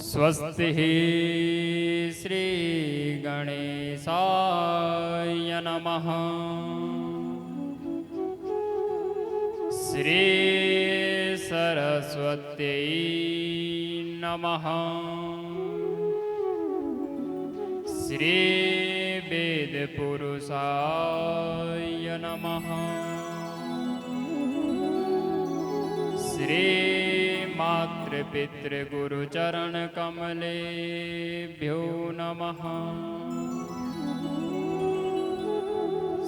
स्वस्ति श्री गणेशाय नमः। श्री सरस्वत्यै नमः। श्री वेदपुरुषाय नमः। श्री मातृपितृगुरुचरणकमलेभ्यो नमः।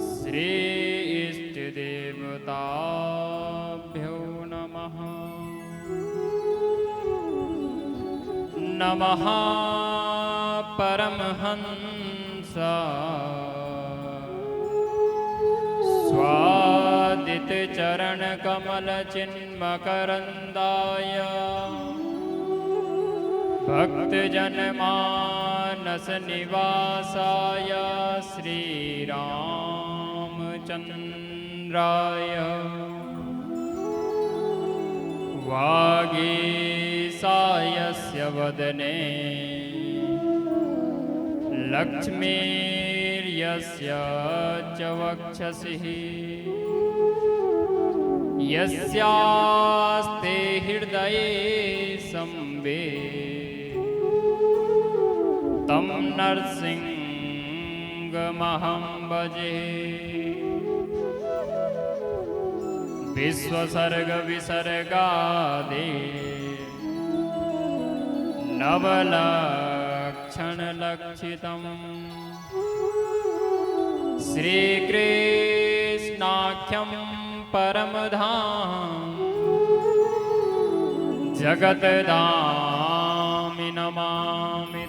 श्री इष्टदेवताभ्यो नमः। नमः परमहंस स्वादितचरणकमलचिन्मकरन्दाय भक्तजनमानसनिवासाय श्रीरामचन्द्राय वागीसायस्य वदने लक्ष्मीर्यस्य च वक्षसि यस्यास्ते हृदये संवित् तं नरसिंहमहं भजे। विश्वसर्गविसर्गादि नवलक्षणलक्षितम् श्रीकृष्णाख्यं परमधाम जगतधामि नमामि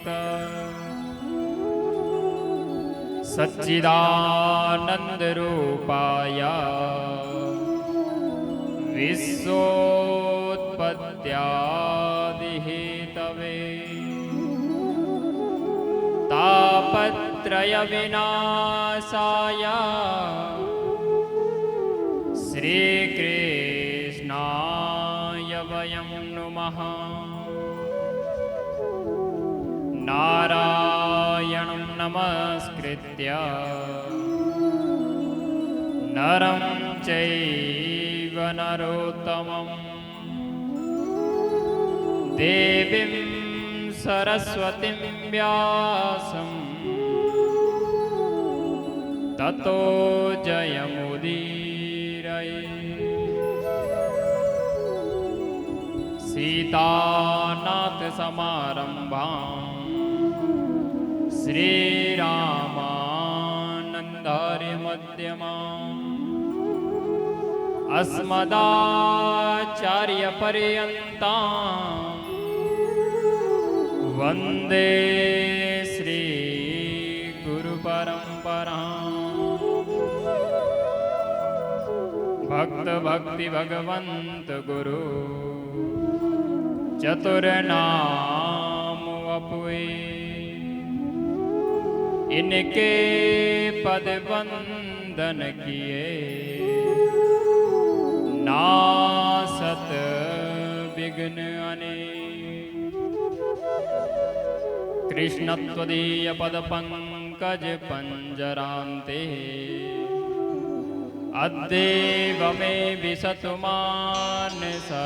सच्चिदानन्दरूपाय विश्वोत्पत्त्यादिहेतवे तापत्रयविनाशाय श्रीकृष्णाय वयं नुमः। नारायणं नमस्कृत्य नरं चैव नरोत्तमं देवीं सरस्वतीं व्यासं ततो जयमुदीरये। सीतानाथसमारम्भां श्रीरामानन्दार्यमध्यमाम् अस्मदाचार्यपर्यन्तां वन्दे श्रीगुरुपरम्पराम्। भक्त भक्ति भगवंत गुरु चतुर्नाम वपुए इनके पद वंदन किए नासत विघ्न अनेक। कृष्णत्वदीय पद पंकज पंजरान्ते अद्यैव मे विशतु मानसराजहंसः।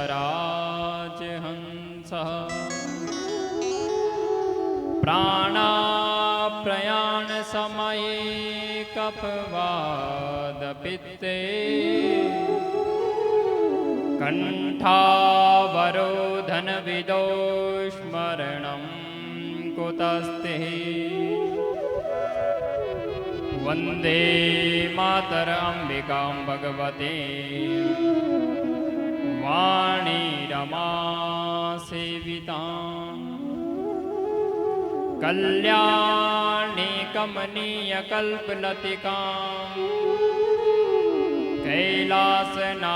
प्राणाप्रयाण समये कपवादपित्ते कंठावरोधन विदो स्मरणं कुतस्ते। वन्दे मातरम्बिकां भगवते वाणी रमा सेवितां। कल्याणी कमनीयकल्पलतिकां कैलासनाथप्रियां।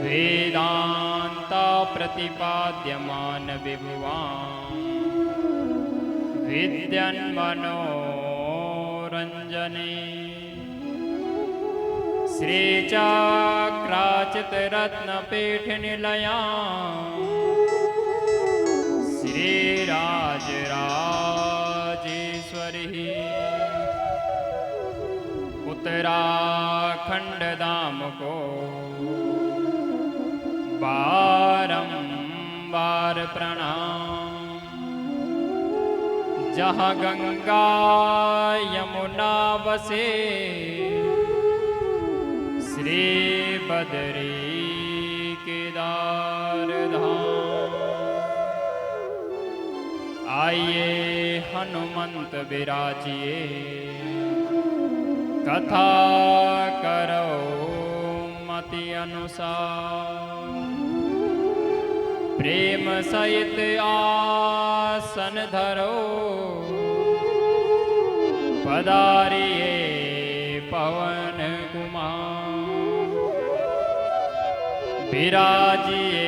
वेदान्ता प्रतिपाद्यमान विभुवां विद्यन्मनोरञ्जने श्री चक्राचित रत्न पीठ निलया श्री राजराजेश्वरी उत्तराखंड धाम को बारंबार प्रणाम। जहाँ गंगा यमुना बसे श्री बद्री केदार धाम। आइए हनुमंत विराजिए कथा करो मति अनुसार। प्रेम सहित आसन धरो पधारिए पवन कुमार। विराजिए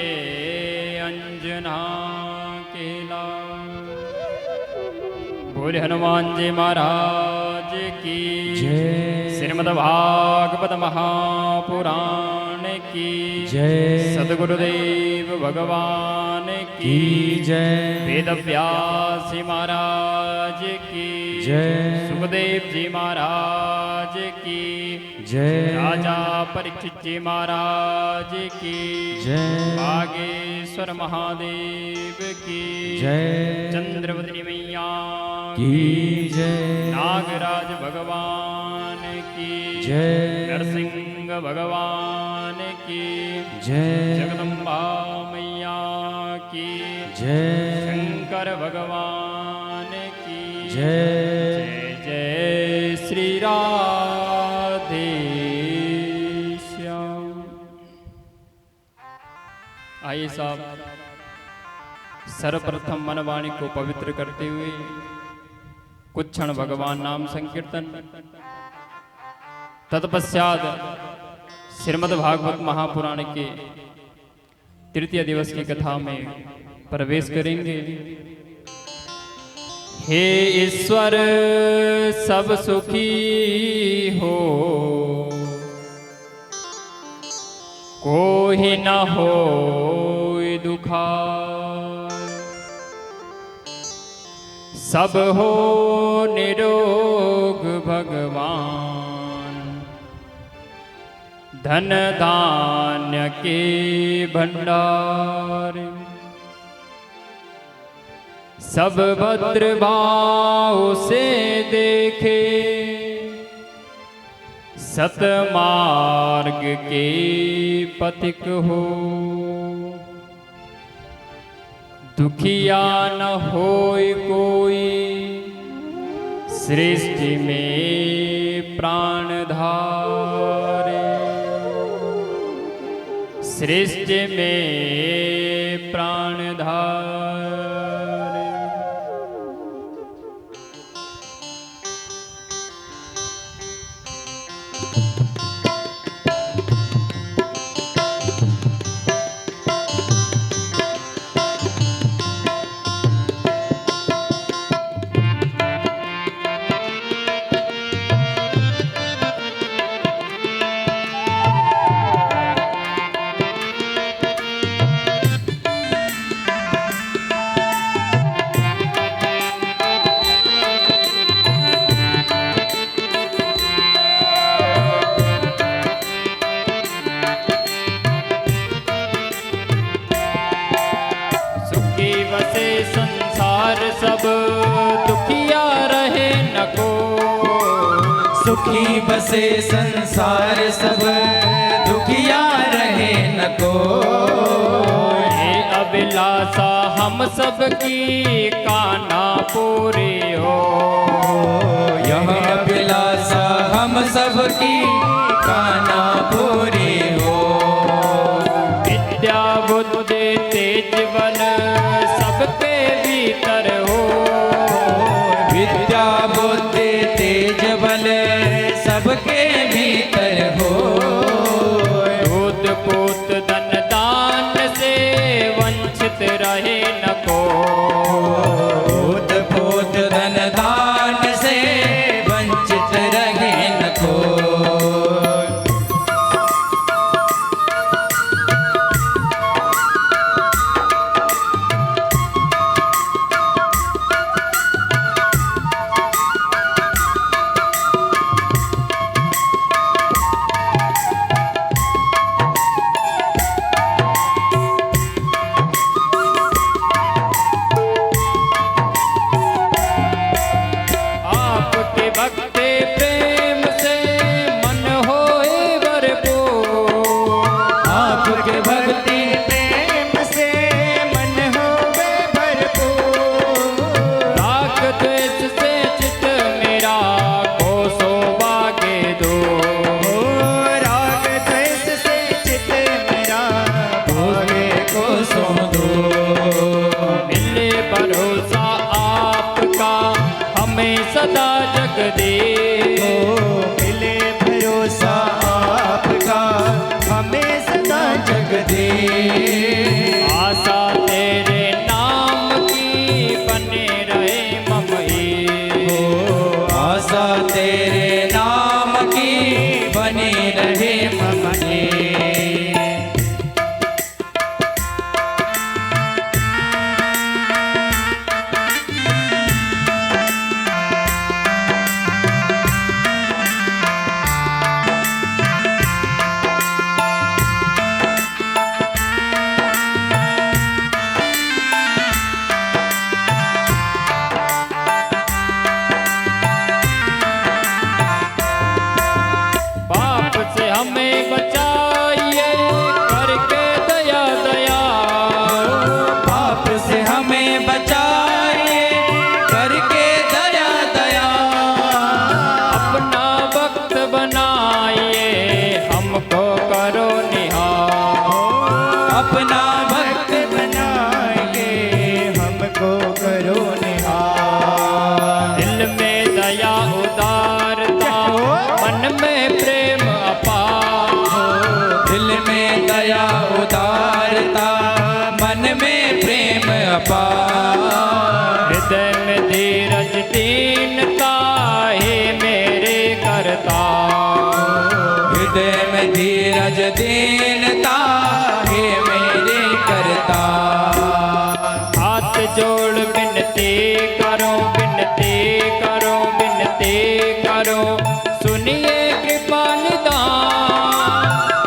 अंजना केला। बोले हनुमान जी महाराज की जय। श्रीमद्भागवत महापुराण की जय। सद्गुरुदेव भगवान की जय। वेद व्यास जी महाराज की जय। सुखदेव जी महाराज की जय। राजा परीक्षित जी महाराज की जय। बागेश्वर महादेव की जय। चंद्रवती मैया की जय। नागराज भगवान की जय। नरसिंह भगवान की जय। जगदम्बा मैया की जय। शंकर भगवान की जय। जय जय श्री राधे श्याम। आइए साहब सर्वप्रथम मन वाणी को पवित्र करते हुए कुछ क्षण भगवान नाम संकीर्तन, तत्पश्चात श्रीमद् भागवत महापुराण के तृतीय दिवस की कथा में प्रवेश करेंगे। हे ईश्वर सब सुखी हो, कोई न हो दुखार। सब हो निरोग भगवान, धन धान्य के भंडार। सब भद्र भाव से देखे, सतमार्ग के पथिक हो। दुखिया न होय कोई, सृष्टि में प्राण धारे। सृष्टि में प्राण धारे। सब दुखिया रहे न को। सुखी बसे संसार सब दुखिया रहे न को। हे अभिलाषा हम सब की काना पूरी हो। यह अभिलाषा हम सब की काना पूरी हो। विद्या बुद्धि तेज बल सबके भीतर हो। विद्या बुद्धि तेज बल सबके भीतर हो। दूध पूत धन दान से वंचित रहे न को। दूध पूत धन दान से वंचित रहे न को। बनी रहे ममने। हमें बचाइए करके दया दया, पाप से हमें बचाइए करके दया दया। अपना वक्त बनाइए हमको करो निहार, अपना भक्त बनाइए हमको करो निहार। दिल में दया उदारता मन में प्रेम दिल में दया उदारता मन में प्रेम अपार। हृदय में धीरज दीनता हे मेरे करता, हृदय में धीरज दीनता हे मेरे करता। हाथ जोड़ विनती करो विनती करो विनती करो सुनिए कृपा निदान।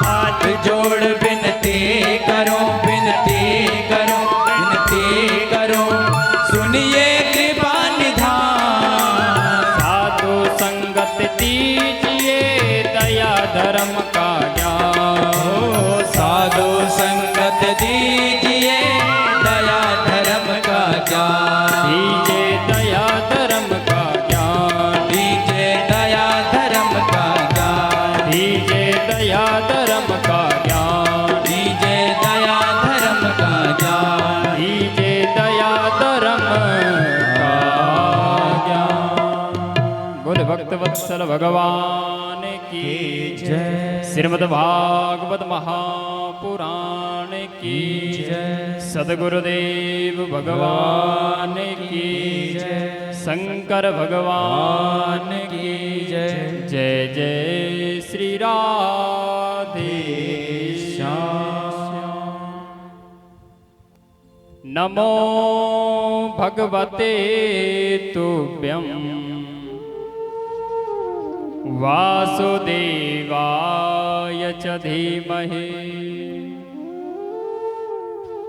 हाथ जोड़ विनती करो विनती करो विनती करो सुनिए कृपा निधान। साधु संगत दीजिए दया धर्म का ज्ञान, साधु संगत दीजिए दया धर्म का ज्ञान। दीजिए दया धर्म का ज्ञान, दीजिए दया धर्म का ज्ञान। दीजिए दया धर्म का ज्ञान, दीजिए दया धर्म का ज्ञान। दीजिए दया धर्म का ज्ञान। बोले भक्त वत्सल भगवान की जय। श्रीमद् भागवत महापुराण की जय। सद्गुरुदेव भगवान की जय। शंकर भगवान की जय। जय जय श्री राधे श्याम। नमो भगवते तुभ्यं वासुदेवाय च धीमहि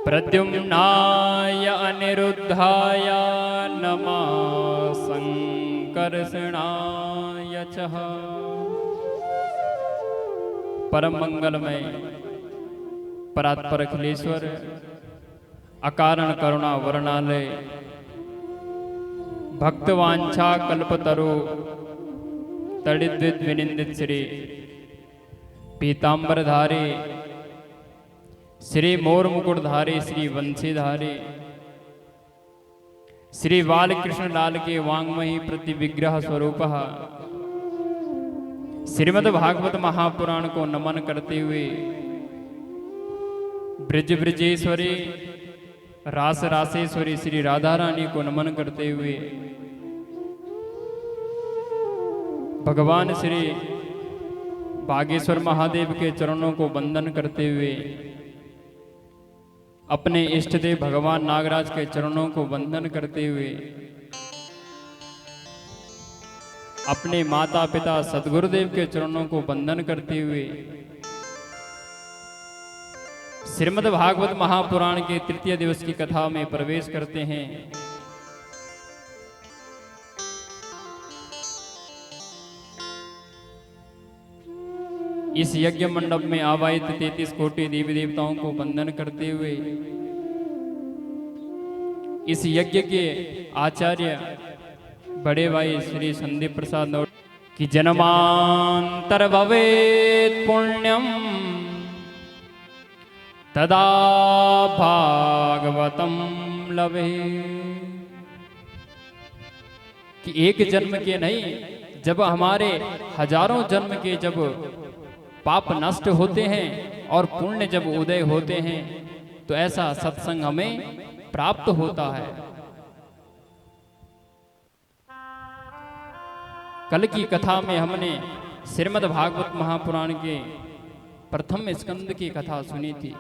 प्रद्युम्नाय अनिरुद्धाय नमः संकर्षणाय च। परम मंगलमय परात्पर अखिलेश्वर अकारण करुणा वर्णालय भक्तवांछा कल्पतरु तड़िद्विद विनिंदित श्री पीतांबरधारी श्री मोर मुकुटधारी श्री वंशीधारी श्री बालकृष्ण लाल के वांग्मयी प्रति विग्रह स्वरूप श्रीमद् भागवत महापुराण को नमन करते हुए ब्रज ब्रजेश्वरी रास रासेश्वरी श्री राधा रानी को नमन करते हुए भगवान श्री बागेश्वर महादेव के चरणों को वंदन करते हुए अपने इष्ट देव भगवान नागराज के चरणों को वंदन करते हुए अपने माता पिता सदगुरुदेव के चरणों को वंदन करते हुए श्रीमद् भागवत महापुराण के तृतीय दिवस की कथा में प्रवेश करते हैं। इस यज्ञ मंडप में आवाहित 33 कोटि देवी देवताओं को वंदन करते हुए इस यज्ञ के आचार्य बड़े भाई श्री संदीप प्रसाद नौट की जन्मांतर भवेत पुण्यम तदा भागवतम लवे। कि एक जन्म के नहीं, जब हमारे हजारों जन्म के जब पाप नष्ट होते हैं और पुण्य जब उदय होते हैं तो ऐसा सत्संग हमें प्राप्त होता है। कल की कथा में हमने श्रीमद् भागवत महापुराण के प्रथम स्कंद की कथा सुनी थी,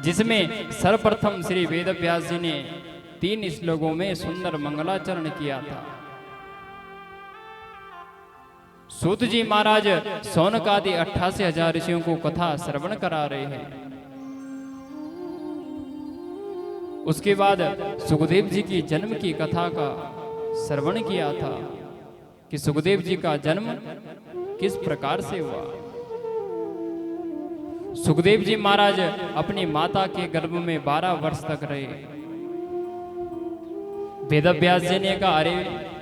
जिसमें सर्वप्रथम श्री वेदव्यास जी ने 3 श्लोकों में सुंदर मंगलाचरण किया था। सूत जी महाराज सौनक आदि 88,000 ऋषियों को कथा श्रवण करा रहे हैं। उसके बाद सुखदेव जी की जन्म की कथा का श्रवण किया था कि सुखदेव जी का जन्म किस प्रकार से हुआ। सुखदेव जी महाराज अपनी माता के गर्भ में 12 वर्ष तक रहे। वेदव्यास जी ने कहा, अरे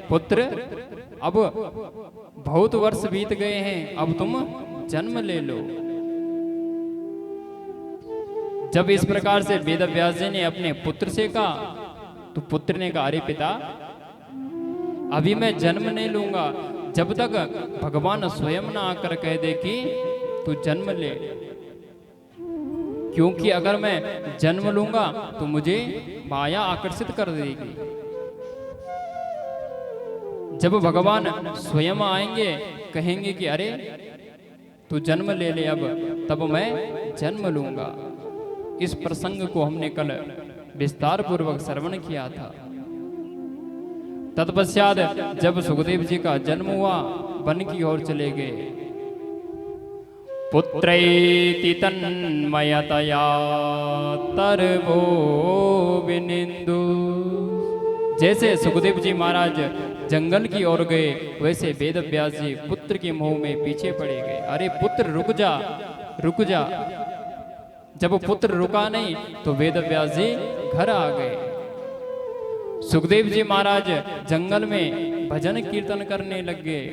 पुत्र, अब बहुत वर्ष बीत गए हैं, अब तुम जन्म ले लो। जब इस प्रकार से वेदव्यास जी ने अपने पुत्र से कहा, तो पुत्र ने कहा, अरे पिता, अभी मैं जन्म नहीं लूंगा जब तक भगवान स्वयं ना आकर कह दे कि तू जन्म ले, क्योंकि अगर मैं जन्म लूंगा तो मुझे माया आकर्षित कर देगी। जब भगवान स्वयं आएंगे, कहेंगे कि अरे तू जन्म ले ले अब, तब मैं जन्म लूंगा। इस प्रसंग को हमने कल विस्तार पूर्वक श्रवण किया था। तत्पश्चात जब सुखदेव जी का जन्म हुआ, वन की ओर चले गए। पुत्रैति तन्मयतया तरवो विनिंदु। जैसे सुखदेव जी महाराज जंगल की ओर गए, वैसे वेदव्यास जी पुत्र के मोह में पीछे पड़े गए। अरे पुत्र रुक जा, रुक जा। जब पुत्र रुका नहीं तो वेदव्यास जी घर आ गए। सुखदेव जी महाराज जंगल में भजन कीर्तन करने लग गए।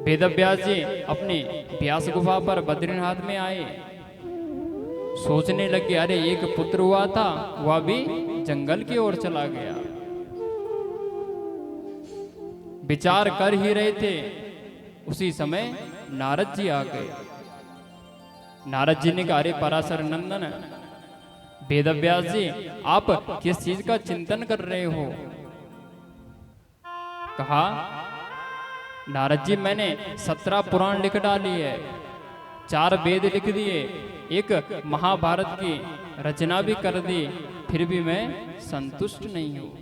वेदव्यास जी अपने व्यास गुफा पर बद्रीनाथ में आए। सोचने लगे, अरे एक पुत्र हुआ था, वह भी जंगल की ओर चला गया। विचार कर ही रहे थे, उसी समय नारद जी आ गए। नारद जी ने कहा, अरे पराशर नंदन वेदव्यास जी, आप किस चीज का चिंतन कर रहे हो? कहा, नारद जी, मैंने 17 पुराण लिख डाली है, 4 वेद लिख दिए, एक महाभारत की रचना भी कर दी, फिर भी मैं संतुष्ट नहीं हूं।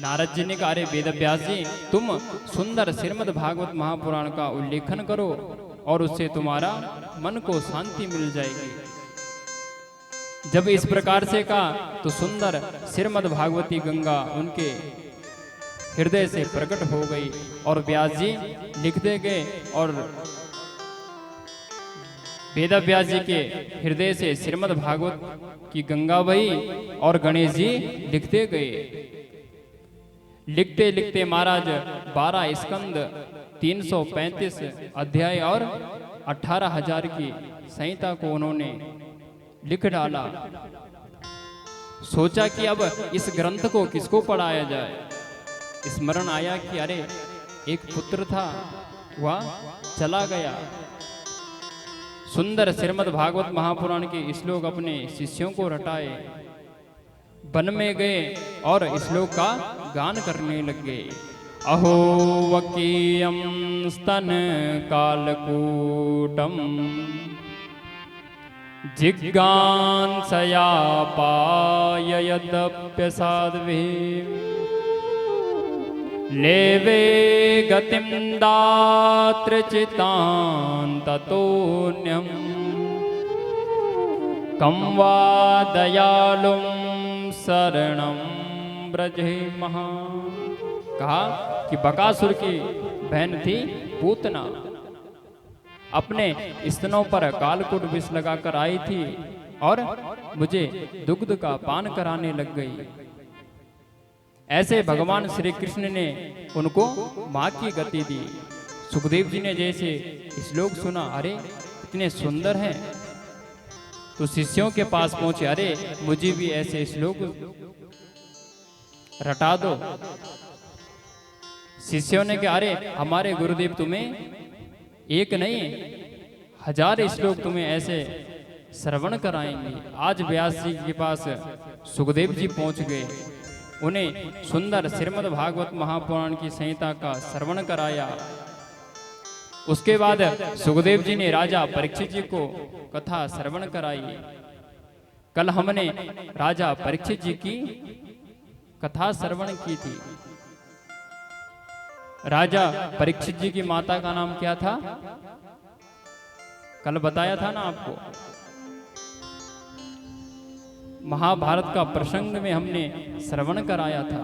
नारद जी ने कहा, अरे वेदव्यास जी, तुम सुंदर श्रीमद् भागवत महापुराण का उल्लेखन करो और उससे तुम्हारा मन को शांति मिल जाएगी। जब इस प्रकार से कहा तो सुंदर श्रीमद् भागवती गंगा उनके हृदय से प्रकट हो गई और व्यास जी लिखते गए और वेदव्यास जी के हृदय से श्रीमद् भागवत की गंगा बही और गणेश जी लिखते गए। लिखते लिखते महाराज 12 स्कंद, 335 अध्याय और 18,000 की संहिता को उन्होंने लिख डाला। सोचा कि अब इस ग्रंथ को किसको पढ़ाया जाए। स्मरण आया कि अरे एक पुत्र था, वह चला गया। सुंदर श्रीमद् भागवत महापुराण के श्लोक अपने शिष्यों को रटाए, वन में गए और श्लोक का गान करने लग गए। अहो वकीयं स्तन कालकूटम जिज्ञांसया पाययदप्यसाध्वी लेवे गतिं दात्र चितां ततोऽन्यं कं वा दयालुं शरणं ब्रजे महा। कहा कि बकासुर की बहन थी पूतना, अपने स्तनों पर कालकूट विष लगाकर आई थी और मुझे दुग्ध का पान कराने लग गई। ऐसे भगवान श्री कृष्ण ने उनको माँ की गति दी। सुखदेव जी ने जैसे श्लोक सुना, अरे इतने सुंदर हैं, तो शिष्यों के पास पहुंचे, अरे मुझे भी ऐसे श्लोक रटा दो। शिष्यों ने कहा, अरे हमारे गुरुदेव तुम्हें एक नहीं 1000 श्लोक तुम्हें ऐसे श्रवण कराएंगे। आज व्यास जी के पास सुखदेव जी पहुंच गए। उन्हें सुंदर श्रीमद् भागवत महापुराण की संहिता का श्रवण कराया। उसके बाद सुखदेव जी ने राजा परीक्षित जी को कथा श्रवण कराई। कल हमने राजा परीक्षित जी की कथा श्रवण की थी। राजा परीक्षित जी की माता का नाम क्या था? कल बताया था ना आपको। महाभारत का प्रसंग में हमने श्रवण कराया था।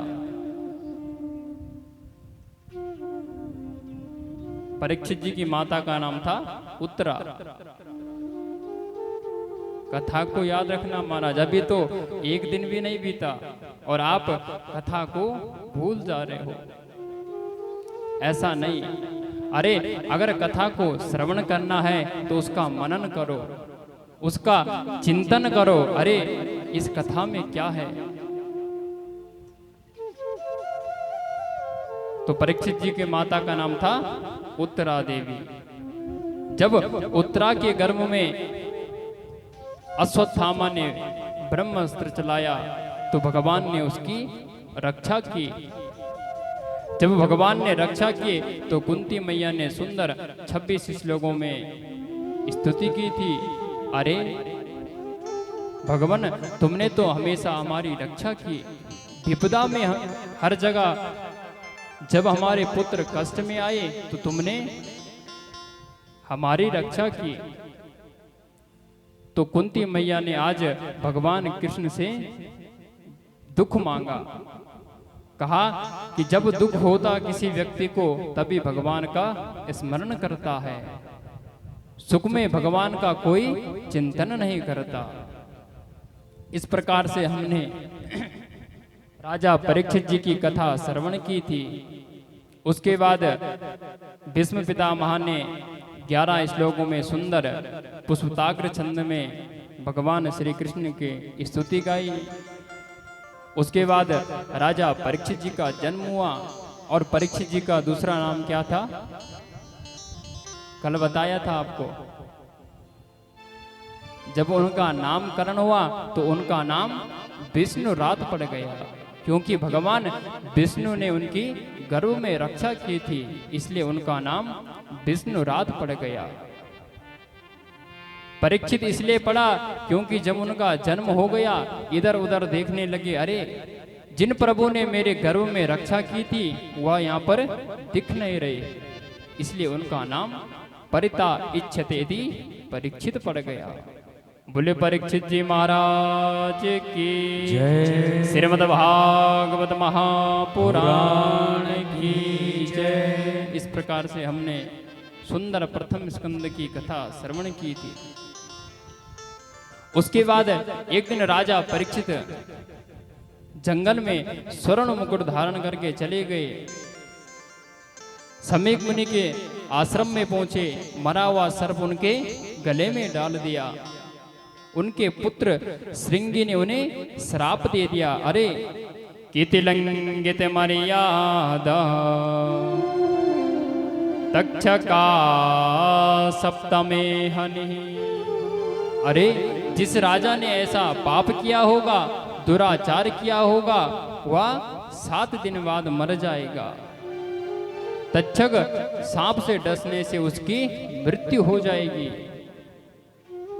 परीक्षित जी की माता का नाम था उत्तरा। कथा को याद रखना महाराज, अभी तो एक दिन भी नहीं बीता और आप कथा को भूल जा रहे हो। ऐसा नहीं। अरे अगर कथा को श्रवण करना है तो उसका मनन करो, उसका चिंतन करो। अरे इस कथा में क्या है? तो परीक्षित जी के माता का नाम था उत्तरा देवी। जब उत्तरा के गर्भ में अश्वत्थामा ने ब्रह्मास्त्र चलाया तो भगवान ने उसकी रक्षा की। जब भगवान ने रक्षा की तो कुंती मैया ने सुंदर 26 श्लोकों में स्तुति की थी। अरे भगवान, तुमने तो हमेशा हमारी रक्षा की। विपदा में हर जगह जब हमारे पुत्र कष्ट में आए तो तुमने हमारी रक्षा की। तो कुंती मैया ने आज भगवान कृष्ण से दुख मांगा। कहा कि जब दुख होता किसी व्यक्ति को तभी भगवान का स्मरण करता है, सुख में भगवान का कोई चिंतन नहीं करता। इस प्रकार से हमने राजा परीक्षित जी की कथा श्रवण की थी। उसके बाद भीष्म पितामह ने 11 श्लोकों में सुंदर पुष्पताग्र छंद में भगवान श्री कृष्ण की स्तुति गाई। उसके बाद राजा परीक्षित जी का जन्म हुआ और परीक्षित जी का दूसरा नाम क्या था? कल बताया था आपको। जब उनका नामकरण हुआ तो उनका नाम विष्णु रात पड़ गया, क्योंकि भगवान विष्णु ने उनकी गर्भ में रक्षा की थी, इसलिए उनका नाम विष्णु रात पड़ गया। परीक्षित इसलिए पड़ा क्योंकि जब उनका जन्म हो गया इधर उधर देखने लगे, अरे जिन प्रभु ने मेरे गर्भ में रक्षा की थी वह यहाँ पर दिख नहीं रहे, इसलिए उनका नाम परिता इच्छते यदि परीक्षित पड़ गया। बोले परीक्षित जी महाराज की जय। श्रीमद् भागवत महापुराण की जय। इस प्रकार से हमने सुंदर प्रथम स्कंद की कथा श्रवण की थी। उसके बाद एक दिन राजा परीक्षित जंगल में स्वर्ण मुकुट धारण करके चले गए। समीक मुनि के आश्रम में पहुंचे, मरा हुआ सर्प उनके गले में डाल दिया। उनके पुत्र श्रृंगी ने उन्हें श्राप दे दिया। अरे कितिलंगित मर्यादा तक्षका सप्तमे हनि। अरे जिस राजा ने ऐसा पाप किया होगा, दुराचार किया होगा, वह 7 दिन बाद मर जाएगा। तक्षक सांप से डसने से उसकी मृत्यु हो जाएगी।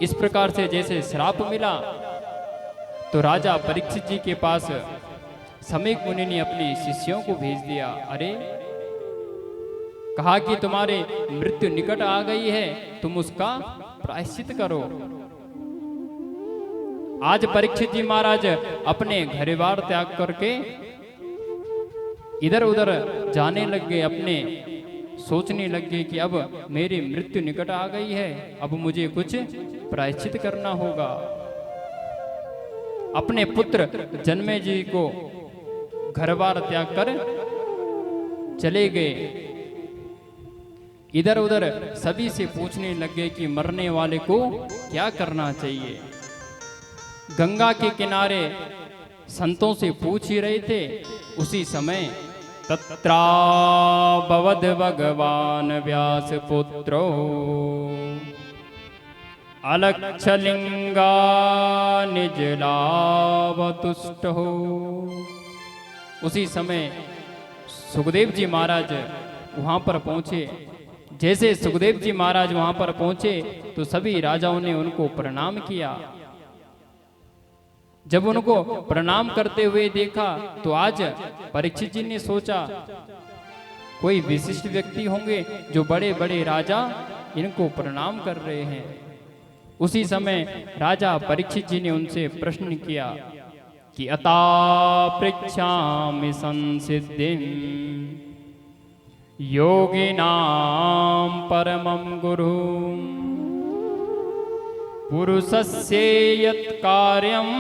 इस प्रकार से जैसे श्राप मिला तो राजा परीक्षित जी के पास समीक मुनि ने अपने शिष्यों को भेज दिया। अरे कहा कि तुम्हारे मृत्यु निकट आ गई है, तुम उसका प्रायश्चित करो। आज परीक्षित जी महाराज अपने घर बार त्याग करके इधर उधर जाने लग गए, अपने सोचने लग गए कि अब मेरी मृत्यु निकट आ गई है, अब मुझे कुछ प्रायश्चित करना होगा। अपने पुत्र जन्मे जी को घर बार त्याग कर चले गए। इधर उधर सभी से पूछने लग गए कि मरने वाले को क्या करना चाहिए। गंगा के किनारे संतों से पूछ ही रहे थे। उसी समय तत्राबवद भगवान व्यास पुत्रो अलक्षलिंगा निज लाभ तुष्ट हो। उसी समय सुखदेव जी महाराज वहां पर पहुंचे। जैसे सुखदेव जी महाराज वहां पर पहुंचे तो सभी राजाओं ने उनको प्रणाम किया। जब उनको प्रणाम करते हुए देखा तो आज परीक्षित जी ने सोचा कोई विशिष्ट व्यक्ति होंगे जो बड़े बड़े राजा इनको प्रणाम कर रहे हैं। उसी समय राजा परीक्षित जी ने उनसे प्रश्न किया कि अता पृच्छामि संसिद्धिं योगिनां परमं गुरु पुरुषस्य यत् कार्यं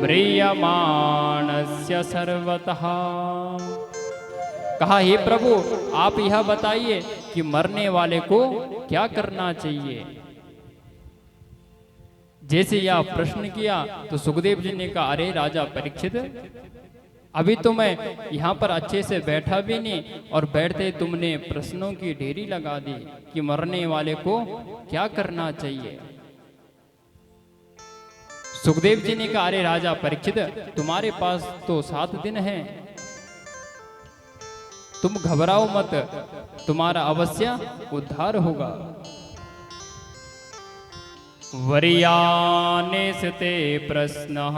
म्रियमाणस्य सर्वतः। कहा, हे प्रभु आप यह बताइए कि मरने वाले को क्या करना चाहिए। जैसे यह प्रश्न किया तो सुखदेव जी ने कहा, अरे राजा परीक्षित, अभी तो मैं यहाँ पर अच्छे से बैठा भी नहीं और बैठते तुमने प्रश्नों की ढेरी लगा दी कि मरने वाले को क्या करना चाहिए। सुखदेव जी ने कहा, अरे राजा परीक्षित, तुम्हारे पास तो 7 दिन हैं, तुम घबराओ मत, तुम्हारा अवश्य उद्धार होगा। वर्यानेसते प्रश्नः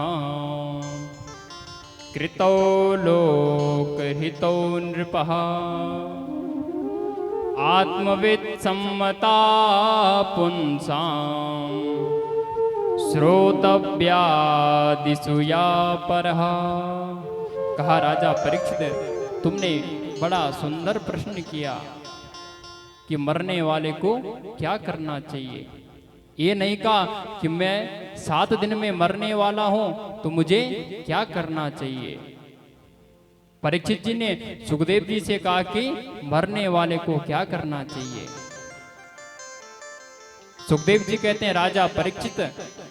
कृतो लोकहितो नृपः आत्मवित् सम्मता पुंसां श्रोतव्यादिषु या परः। कहा, राजा परीक्षित, तुमने बड़ा सुंदर प्रश्न किया कि मरने वाले को क्या करना चाहिए। ये नहीं कहा कि मैं 7 दिन में मरने वाला हूं तो मुझे क्या करना चाहिए। परीक्षित जी ने सुखदेव जी से कहा कि मरने वाले को क्या करना चाहिए। सुखदेव जी कहते हैं, राजा परीक्षित,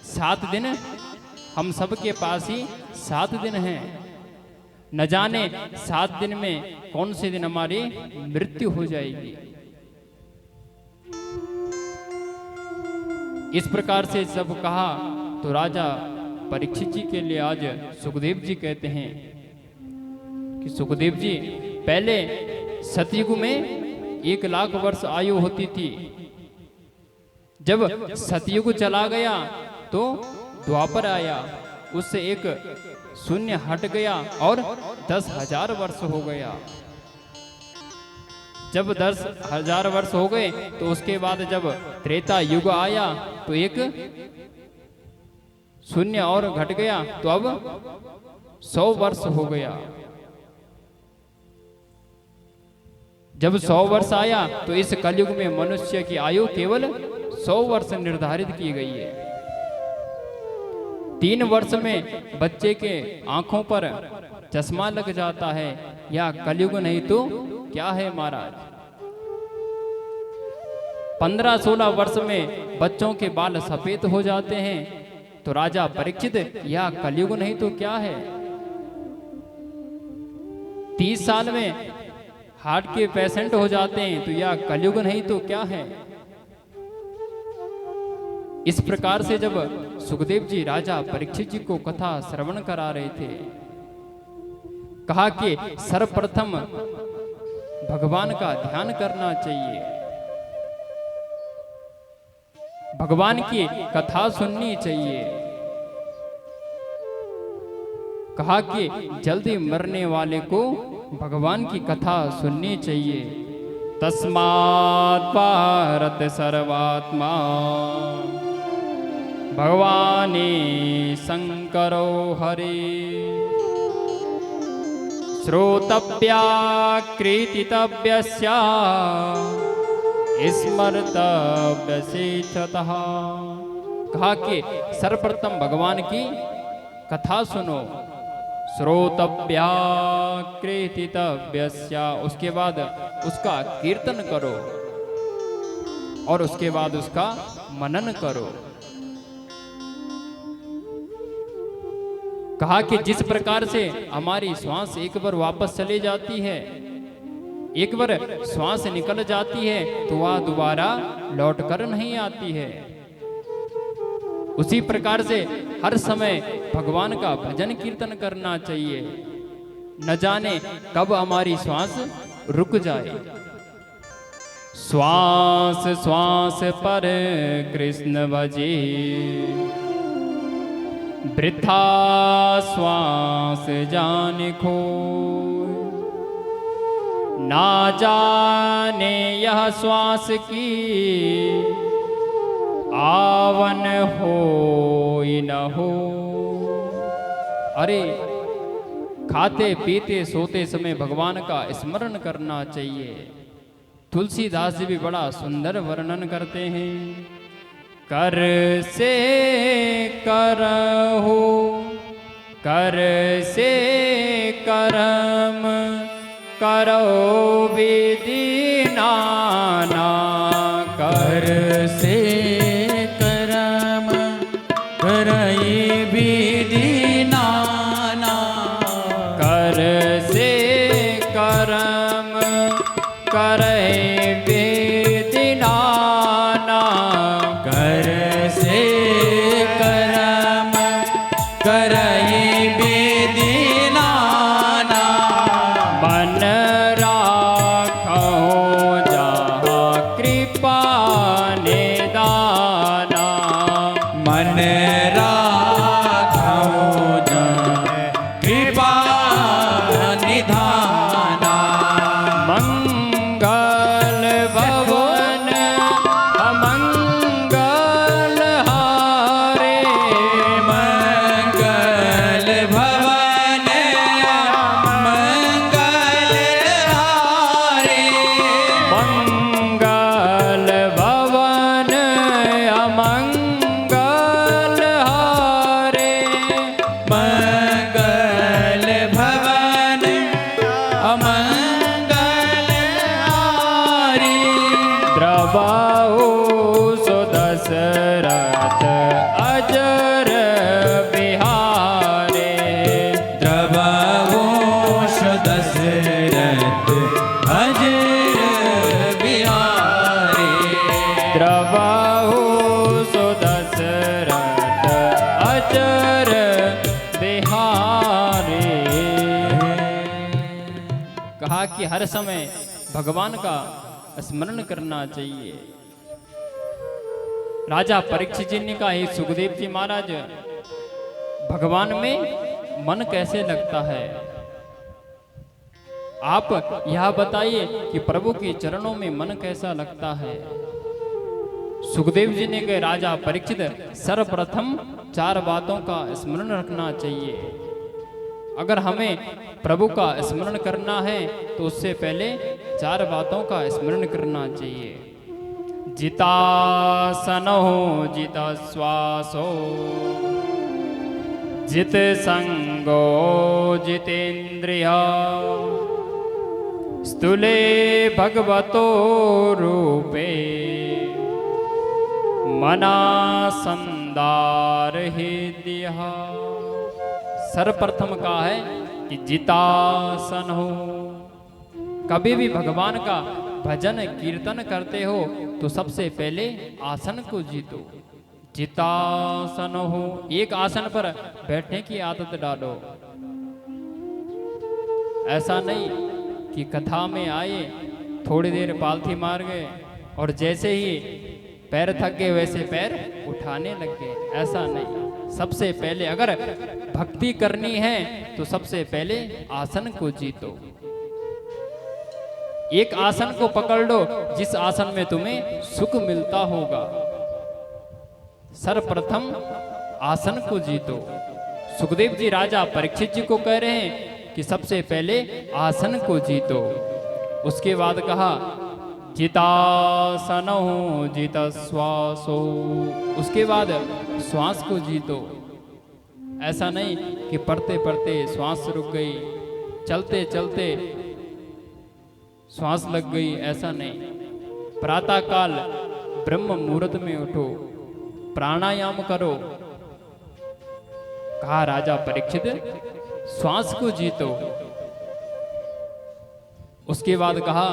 7 दिन हम सबके पास ही 7 दिन हैं, न जाने 7 दिन में कौन से दिन हमारी मृत्यु हो जाएगी। इस प्रकार से सब कहा तो राजा परीक्षित जी के लिए आज सुखदेव जी कहते हैं कि सुखदेव जी, पहले सतयुग में 1 लाख वर्ष आयु होती थी। जब सतयुग चला गया तो द्वापर आया, उससे एक शून्य हट गया और 10,000 वर्ष हो गया। जब 10,000 वर्ष हो गए तो उसके बाद जब त्रेता युग आया तो एक शून्य और घट गया तो अब 100 वर्ष हो गया। जब 100 वर्ष आया तो इस कलयुग में मनुष्य की आयु केवल 100 वर्ष निर्धारित की गई है। 3 वर्ष में बच्चे के आंखों पर चश्मा लग जाता है, या कलयुग नहीं तो क्या है महाराज। 15-16 वर्ष में बच्चों के बाल सफेद हो जाते हैं तो राजा परीक्षित, यह कलयुग नहीं तो क्या है। 30 साल में हार्ट के पेशेंट हो जाते हैं तो यह कलयुग नहीं तो क्या है। इस प्रकार से जब सुखदेव जी राजा परीक्षित जी को कथा श्रवण करा रहे थे, कहा कि सर्वप्रथम भगवान का ध्यान करना चाहिए, भगवान की कथा सुननी चाहिए। कहा कि जल्दी मरने वाले को भगवान की कथा सुननी चाहिए। तस्मात् भारत सर्वात्मा भगवानी शंकरो हरे श्रोतव्या कीर्तितव्यस्य स्मर्तव्यसेच्छतः। कहा कि सर्वप्रथम भगवान की कथा सुनो, श्रोतव्या कीर्तितव्यस्य, उसके बाद उसका कीर्तन करो और उसके बाद उसका मनन करो। कहा कि जिस प्रकार से हमारी श्वास एक बार वापस चली जाती है, एक बार श्वास निकल जाती है तो वह दोबारा लौट कर नहीं आती है, उसी प्रकार से हर समय भगवान का भजन कीर्तन करना चाहिए। न जाने कब हमारी श्वास रुक जाए। श्वास श्वास पर कृष्ण भजे, वृथा श्वास जान खो। ना जाने यह श्वास की आवन हो न हो। अरे खाते पीते सोते समय भगवान का स्मरण करना चाहिए। तुलसीदास जी भी बड़ा सुंदर वर्णन करते हैं। कर से करहु, कर से करम, करो विधि नाना। कर से करम, करई विधि नाना। कर से करम, करे विधि नाना। कर से करम, करई विधि नाना। मन राखो जहाँ कृपा निदाना। मन राखो जहाँ कृपा निधाना। मंगल भवन अमंगल हारे। मंगल भवन मंगल हारे। मंगल भवन अमंगल हारे। मंगल भवन अमंगल हारे। द्रवाहु सुदशरथ अजर बिहारे। द्रवोष दशरथ अजर बिहारे। द्रवाहु सुदशरथ अजर बिहारे। कहा कि हर समय भगवान का स्मरण करना चाहिए। राजा परीक्षित जी ने कहा, हे सुखदेव जी महाराज, भगवान में मन कैसे लगता है? आप यह बताइए कि प्रभु के चरणों में मन कैसा लगता है। सुखदेव जी ने कहा, राजा परीक्षित, सर्वप्रथम 4 बातों का स्मरण रखना चाहिए। अगर हमें प्रभु का स्मरण करना है तो उससे पहले 4 बातों का स्मरण करना चाहिए। जितासनो जित श्वासो, जित संगो जितेन्द्रिय, स्थूले भगवतो रूपे, मना संदार हृदय। सर्वप्रथम कहा है कि जितासन हो। कभी भी भगवान का भजन कीर्तन करते हो तो सबसे पहले आसन को जीतो। जितासन हो, एक आसन पर बैठने की आदत डालो। ऐसा नहीं कि कथा में आए, थोड़ी देर पालथी मार गए और जैसे ही पैर थक गए वैसे पैर उठाने लग गए। ऐसा नहीं। सबसे पहले अगर भक्ति करनी है तो सबसे पहले आसन को जीतो। एक आसन को पकड़ लो जिस आसन में तुम्हें सुख मिलता होगा। सर्वप्रथम आसन को जीतो। सुखदेव जी राजा परीक्षित जी को कह रहे हैं कि सबसे पहले आसन को जीतो। उसके बाद कहा जितासनो जित श्वासो, उसके बाद श्वास को जीतो। ऐसा नहीं कि पढ़ते पढ़ते श्वास रुक गई, चलते चलते श्वास लग गई, ऐसा नहीं। प्रातः काल ब्रह्म मुहूर्त में उठो, प्राणायाम करो। कहा राजा परीक्षित श्वास को जीतो। उसके बाद कहा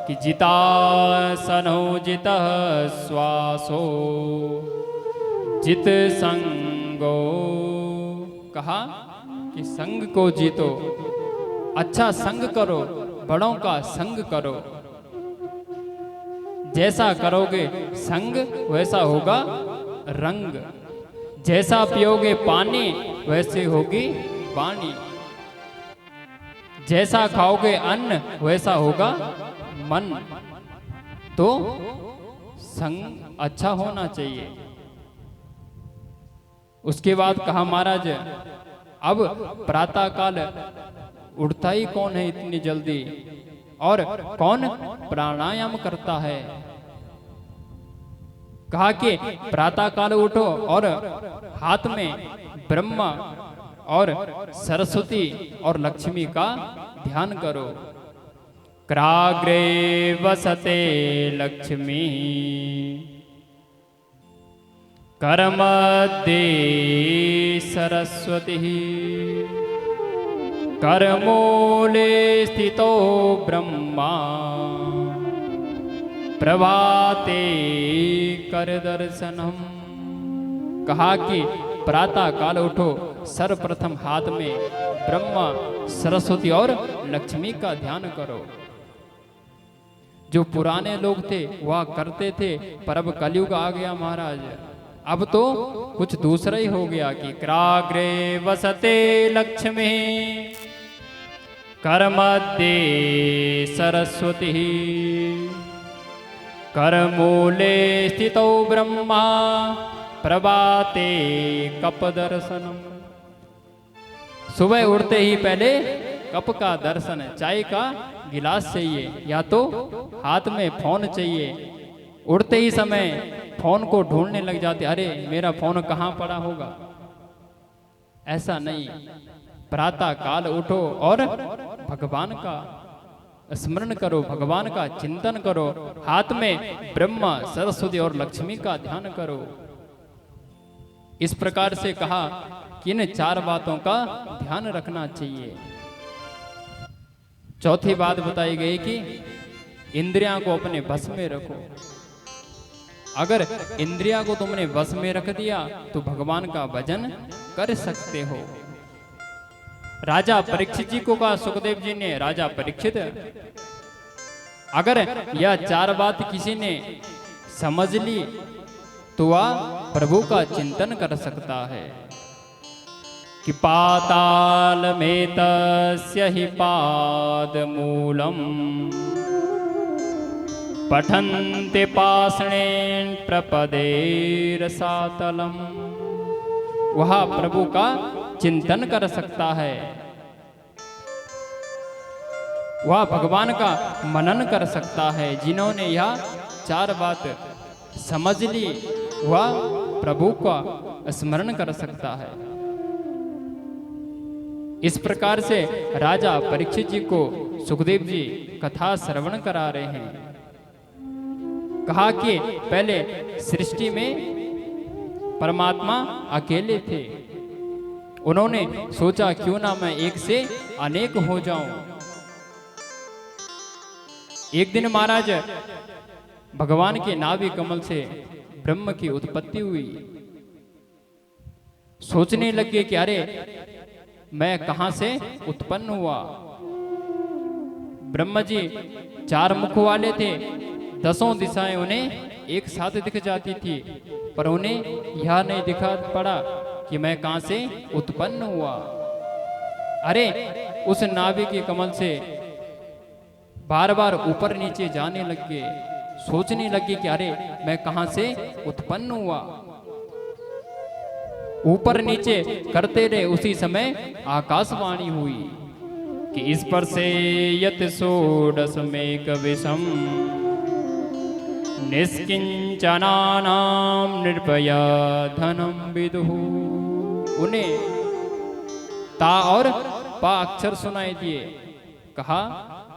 कि जितासनो जितः श्वासो, जित संगो, कहा कि संग को जीतो, अच्छा संग करो, बड़ों का संग करो। जैसा करोगे संग वैसा होगा रंग, जैसा पियोगे पानी वैसे होगी वाणी, जैसा खाओगे अन्न वैसा होगा मन। तो संग अच्छा होना चाहिए। उसके बाद कहा महाराज, अब प्रातः काल उठता ही कौन है इतनी जल्दी, और कौन प्राणायाम करता है। कहा कि प्रातः काल उठो और हाथ में ब्रह्मा और सरस्वती और लक्ष्मी का ध्यान करो। कराग्रे वसते लक्ष्मी करमध्ये सरस्वती करमूले स्थितो ब्रह्मा प्रभाते कर दर्शनम। कहा कि प्रातः काल उठो, सर्वप्रथम हाथ में ब्रह्मा सरस्वती और लक्ष्मी का ध्यान करो। जो पुराने लोग थे वह करते थे, पर अब कलयुग आ गया महाराज, अब तो कुछ दूसरा ही हो गया कि कराग्रे वसते लक्ष्मी करमध्ये सरस्वती करमूले स्थितो ब्रह्मा प्रभाते कप दर्शनम। सुबह उठते ही पहले कप का दर्शन, चाय का गिलास चाहिए या तो हाथ में फोन चाहिए। उठते ही समय फोन को ढूंढने लग जाते, अरे मेरा फोन कहाँ पड़ा होगा। ऐसा नहीं, प्रातः काल उठो और भगवान का स्मरण करो, भगवान का चिंतन करो, हाथ में ब्रह्मा सरस्वती और लक्ष्मी का ध्यान करो। इस प्रकार से कहा कि इन चार बातों का ध्यान रखना चाहिए। चौथी बात बताई गई कि इंद्रियां को अपने बस में रखो। अगर इंद्रिया को तुमने बस में रख दिया तो भगवान का भजन कर सकते हो। राजा परीक्षित जी को कहा सुखदेव जी ने, राजा परीक्षित, अगर यह चार बात किसी ने समझ ली तो वह प्रभु का चिंतन कर सकता है। कि पाताल में तस्य हि पाद मूलम पठन्ते पाषणेन प्रपदेर सातलम। वह प्रभु का चिंतन कर सकता है, वह भगवान का मनन कर सकता है। जिन्होंने यह चार बात समझ ली वह प्रभु का स्मरण कर सकता है। इस प्रकार से राजा परीक्षित जी को सुखदेव जी कथा श्रवण करा रहे हैं। कहा कि पहले सृष्टि में परमात्मा अकेले थे, उन्होंने सोचा क्यों ना मैं एक से अनेक हो जाऊं। एक दिन महाराज भगवान के नाभि कमल से ब्रह्म की उत्पत्ति हुई। सोचने लगे कि अरे मैं कहां से उत्पन्न हुआ। ब्रह्मा जी चार मुख वाले थे, दसों दिशाएं उन्हें एक साथ दिख जाती थी, पर उन्हें यह नहीं दिखा पड़ा कि मैं कहां से उत्पन्न हुआ। अरे उस नाभि के कमल से बार बार ऊपर नीचे जाने लगे, सोचने लगे कि अरे मैं कहां से उत्पन्न हुआ। ऊपर नीचे करते रहे, उसी समय आकाशवाणी हुई कि इस पर से यत षोडशमेक विषम निष्किंचनानाम निर्भया धनम विदुः। उन्हें ता और पा अक्षर सुनाई दिए। कहा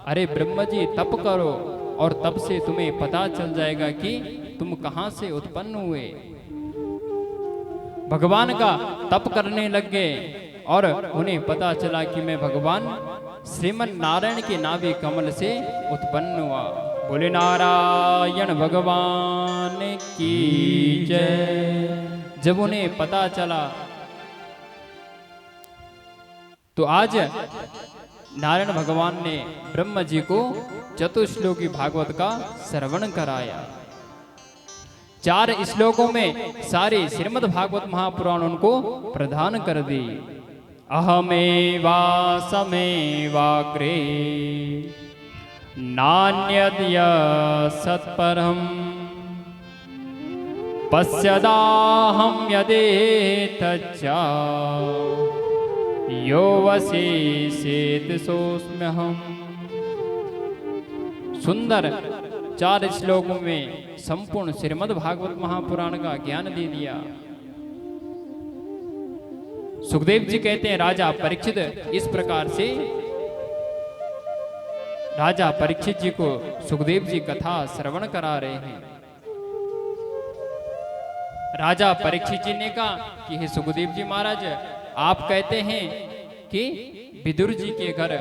अरे ब्रह्मा जी तप करो और तब से तुम्हें पता चल जाएगा कि तुम कहां से उत्पन्न हुए। भगवान का तप करने लग गए और उन्हें पता चला कि मैं भगवान श्रीमन नारायण के नाभि कमल से उत्पन्न हुआ। बोले नारायण भगवान की जय। जब उन्हें पता चला तो आज नारायण भगवान ने ब्रह्मा जी को चतुश्लोकी भागवत का श्रवण कराया। 4 श्लोकों में सारे श्रीमद् भागवत महापुराण उनको प्रदान कर दी। अहमेवासमेवाग्रे नान्यद्य सत्परम पश्यदाहं यदेतच्चा यो वसेत सोऽस्म्यहम्। सुंदर 4 श्लोकों में संपूर्ण श्रीमद् भागवत महापुराण का ज्ञान दे दिया। सुखदेव जी कहते हैं राजा परीक्षित इस प्रकार से राजा परीक्षित जी को सुखदेव जी कथा श्रवण करा रहे हैं। राजा परीक्षित जी ने कहा कि हे सुखदेव जी महाराज, आप कहते हैं कि विदुर जी के घर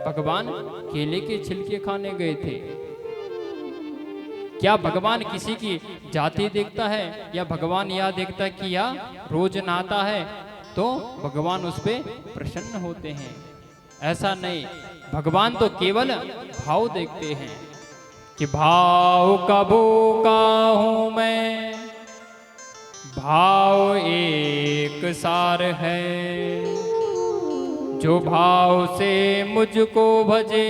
भगवान केले के छिलके खाने गए थे। क्या भगवान किसी की जाति देखता है या भगवान यह देखता है कि यह रोज नहाता है तो भगवान उस पे प्रसन्न होते हैं? ऐसा नहीं, भगवान तो केवल भाव देखते हैं कि भाव का भूखा हूं मैं, भाव एक सार है, जो भाव से मुझको भजे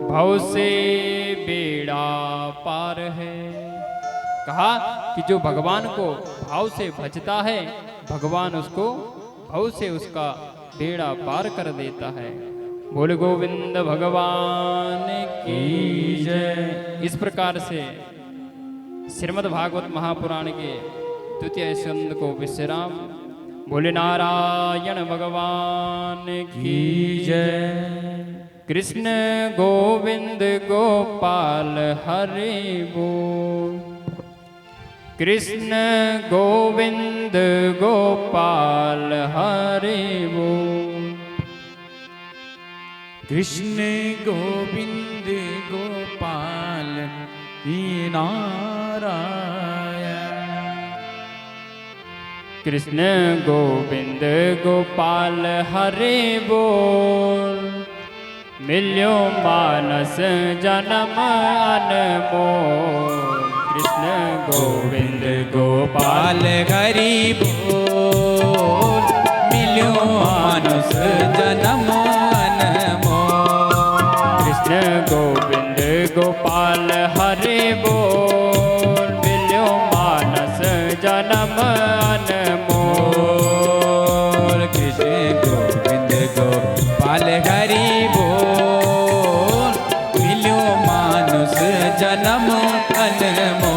भव से बेड़ा पार है। कहा कि जो भगवान को भाव से भजता है भगवान उसको भव से उसका बेड़ा पार कर देता है। बोल गोविंद भगवान की जय। इस प्रकार से श्रीमद् भागवत महापुराण के 2 स्कंद को विश्राम। बोले नारायण भगवान की जय। कृष्ण गोविंद गोपाल हरि बोल। कृष्ण गोविंद गोपाल हरि बोल। कृष्ण गोविंद गोपाल नारायण। कृष्ण गोविंद गोपाल हरि बोल। मिल्यो मानस जन्म अनमोल। कृष्ण गोविंद गोपाल हरि बोल। मिल्यो मानस जन्म अनमोल। कृष्ण गोविंद गोपाल हरि बोल। मिल्यो मानस जन्म अनमोल। कृष्ण गोविंद गोपाल हरि बोल। मिल्यो मानुष जन्म अनमोल।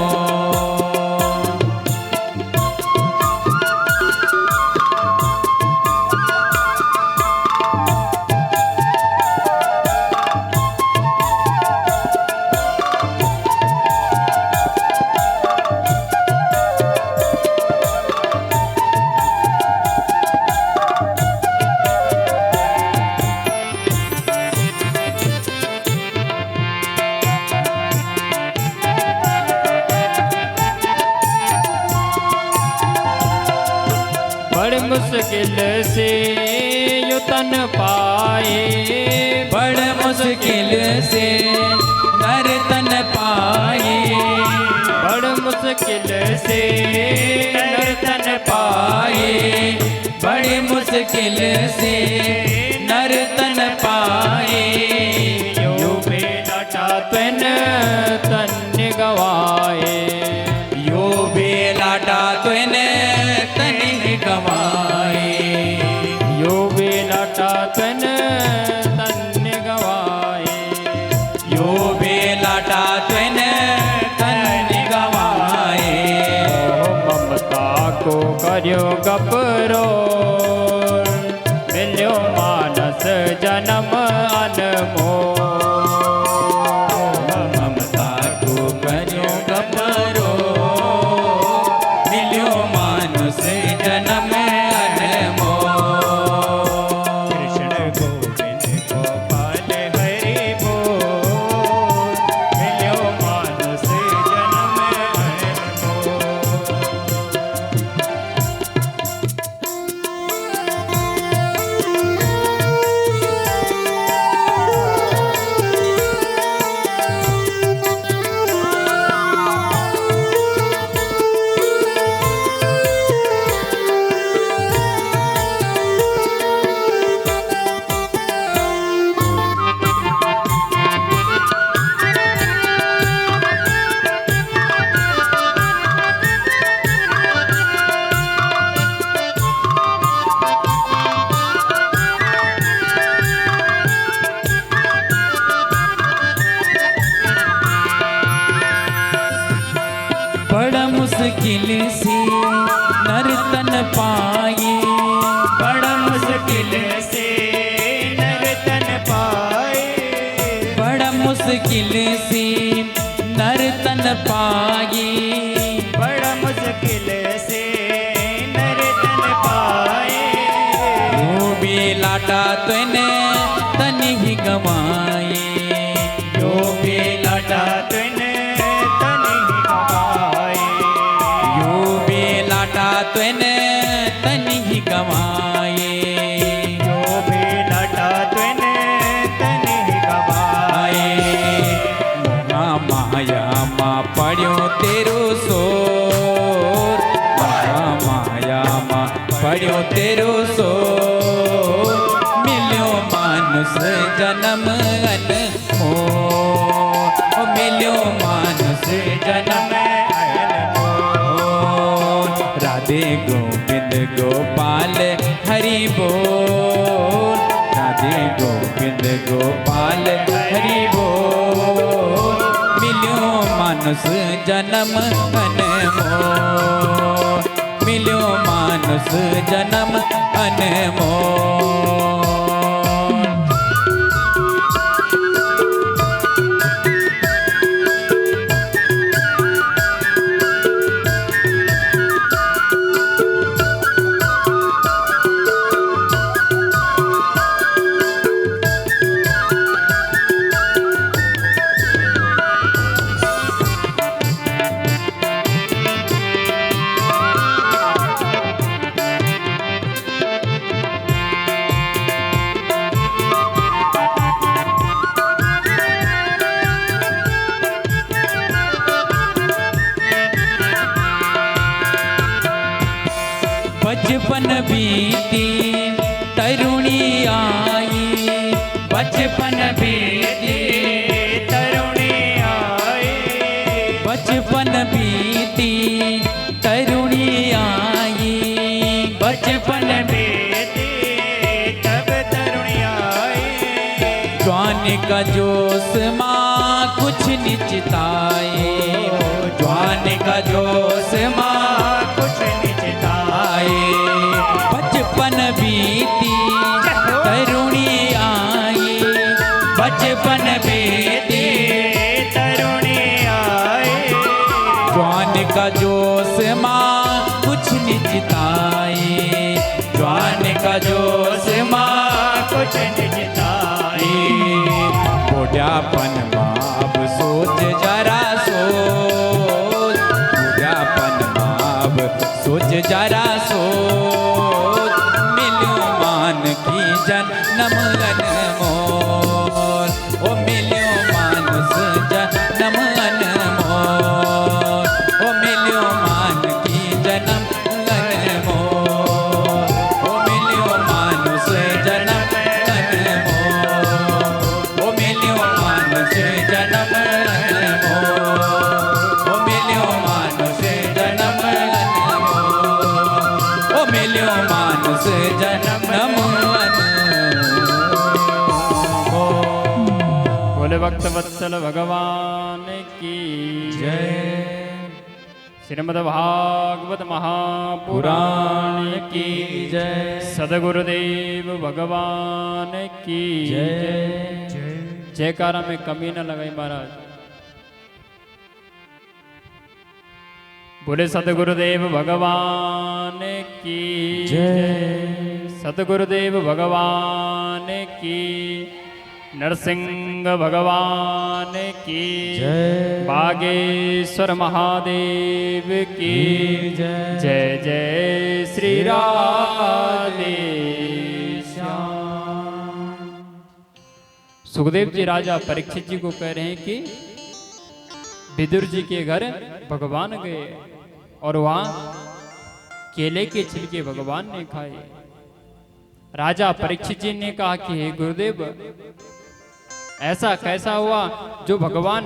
मुश्किल से युतन पाए। बड़ मुश्किल से नर तन पाए। बड़ मुश्किल से नर तन पाए। बड़े मुश्किल से नर तन पाए। यो बेटा तन तन गवाए। यो बेलाटा तन तन गवाए। यो बेलाटा तन तन गवाए। यो बेलाटा तन तन गवाए। ममता को करो गपरो। मिल्यो मानस जन्म अनमोल। ममता को करो गपरो। मिल्यो मानुष जन्म अनमोल। कृष्ण गोविंद गोपाल हरि बोल। मिल्यो मानस जन्म अनमोल। मुश्किल से नर्तन पाए, बड़ा मुश्किल से नर्तन पाए, बड़ा मुश्किल से नर्तन पाए, बड़ा मुश्किल से नर्तन पाए। यो भी लाटा तने तनी ही गवाए, जो भी लाटा तूने तन ही गवाए, यो भी लाटा तने तनी ही गवाए, जो भी लाटा तूने तन ही गवाए। माया मा पड़ियो तेरो सोर, माया मा पड़ियो तेरो सोर, मिलियो मानुष जन्म अनमोल, मिलियो मानुष जन्म अनमोल। राधे गोविंद गोपाल हरि बोल, राधे गोविंद गोपाल हरि बोल, मिलियो मानुष जन्म अनमोल, मिलियो मानुष जन्म अनमोल। बचपन बीती तरुणी आई, बचपन बीती तरुणी आई, बचपन बीती तरुणी आई, बचपन बीती तब तरुणी आई। जवान का जोश माँ कुछ निचताए, जवान का जोश माँ कुछ निचताए, बचपन बीती तरुणी आई, बचपन बीती तरुणी आई। जवान का जोश माँ कुछ निचताए, जवान का जोश माँ कुछ निचताए, बुढ़ापन माँ अब सोच जरा सोच, बुढ़ापन माँ अब सोच जरा सोच, मिलो मान की जन्म अनमोल, ओ मिलो मानुष जन्म अनमोल, ओ मिलो मान की जन्म अनमोल, ओ मिलो मानुष जन्म अनमोल, ओ मिलो मानुष जन्म अनमोल, ओ मिलो मानुष जन्म अनमोल, ओ मिलो मानुष जन्म अनमोल। बोले भक्त वत्सल भगवान की जय। श्रीमद् भागवत महापुराण की जय। सदगुरुदेव भगवान की जय। जयकारा में कमी न लगाई महाराज। बोले सदगुरुदेव भगवान की जय। सदगुरुदेव भगवान की, नरसिंह भगवान की जय। बागेश्वर महादेव की जय। जय जय श्री राधे श्याम। सुखदेव जी राजा परीक्षित जी को कह रहे हैं कि विदुर जी के घर भगवान गए और वहां केले के छिलके भगवान ने खाए। राजा परीक्षित जी ने कहा कि हे गुरुदेव, ऐसा कैसा हुआ जो भगवान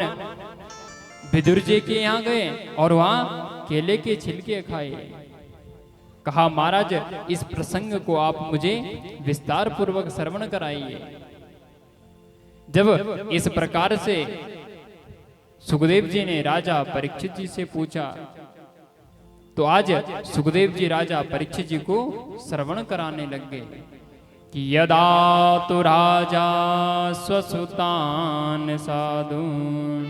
विदुर जी के यहाँ गए और वहां केले के छिलके खाए। कहा महाराज, इस प्रसंग को आप मुझे विस्तार पूर्वक श्रवण कराइए। जब इस प्रकार से सुखदेव जी ने राजा परीक्षित जी से पूछा तो आज सुखदेव जी राजा परीक्षित जी को श्रवण कराने लग गए कि यदा तो राजा स्वसुतान साधून